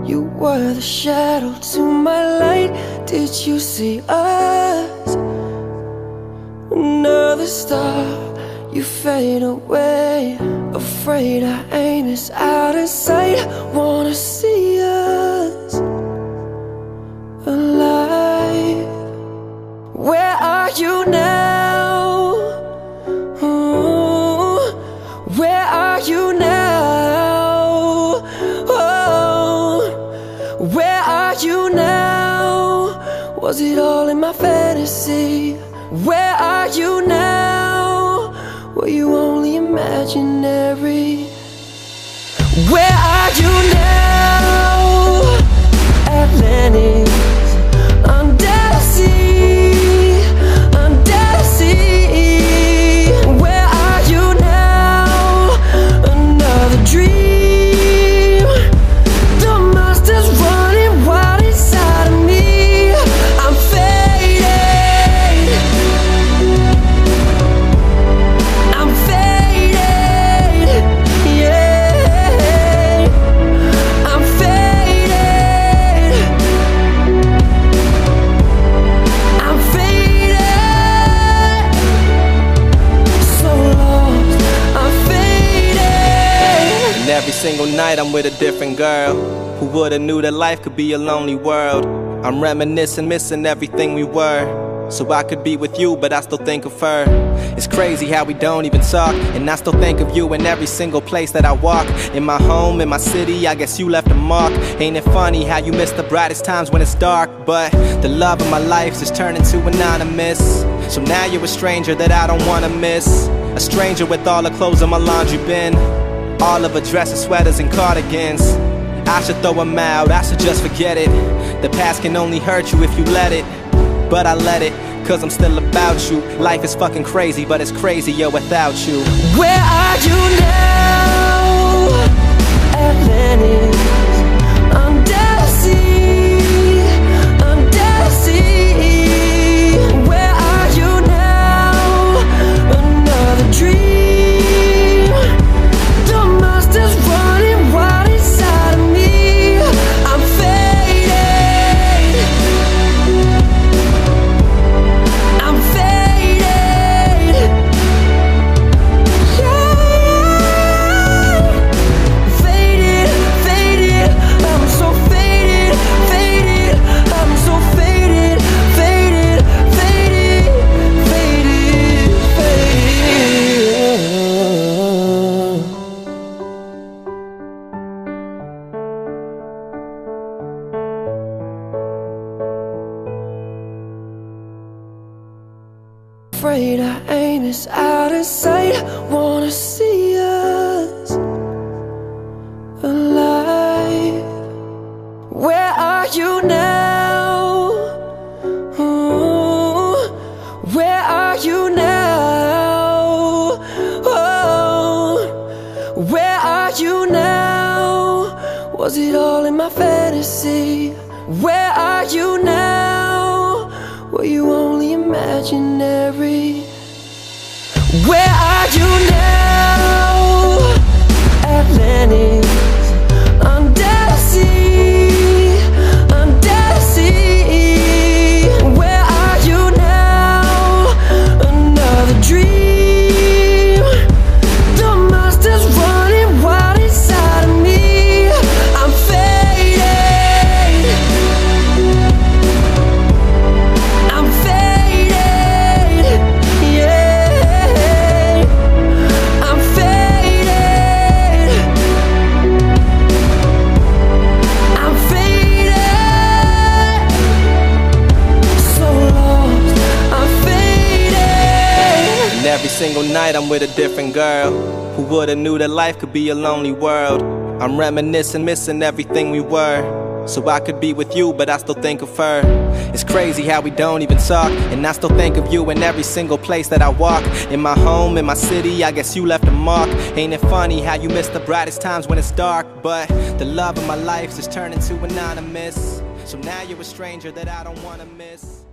You were the shadow to my light. Did you see us? Another star, you fade away. Afraid our aim is out of sight. Wanna see us alive. Where are you now? Ooh, where are you now? Oh, where are you now? Was it all in my fantasy? Where are you now? Were you only imaginary? Where are you now? Atlantis, under the sea, under the sea. Where are you now? Another dream. The monster's running wild inside of me. I'm faded. I'm faded. Yeah. I'm faded. I'm faded. So lost. I'm faded. And every single night I'm with a different girl. Who would've knew that life could be a lonely world? I'm reminiscing, missing everything we were. So I could be with you, but I still think of her. It's crazy how we don't even talk, and I still think of you in every single place that I walk. In my home, in my city, I guess you left a mark. Ain't it funny how you miss the brightest times when it's dark? But the love of my life's just turning to anonymous. So now you're a stranger that I don't wanna miss. A stranger with all the clothes in my laundry bin. All of her dresses, sweaters, and cardigans. I should throw them out, I should just forget it. The past can only hurt you if you let it. But I let it, cause I'm still about you. Life is fucking crazy, but it's crazier without you. Where are you now? Atlantis, under the sea, under the sea. Where are you now? Another dream. The monster's running wild inside of me. I'm faded. I'm faded. Yeah. Faded, faded. I'm so faded, faded. I'm so faded, faded, faded, faded, faded. Afraid our aim is out of sight. Wanna see us alive. Where are you now? Ooh, where are you now? Oh, where are you now? Was it all in my fantasy? Where are you now? Were you only imaginary? Where are you now? Atlantis, under the sea, under the sea. Where are you now? Another dream. The monster's running wild inside of me. I'm faded. I'm faded. Yeah. I'm faded. I'm faded. So lost. I'm faded. And every single night I'm with a different girl. Who would've knew that life could be a lonely world? I'm reminiscing, missing everything we were. So I could be with you, but I still think of her. It's crazy how we don't even talk, and I still think of you in every single place that I walk. In my home, in my city, I guess you left a mark. Ain't it funny how you miss the brightest times when it's dark? But the love of my life's just turning to anonymous. So now you're a stranger that I don't wanna miss.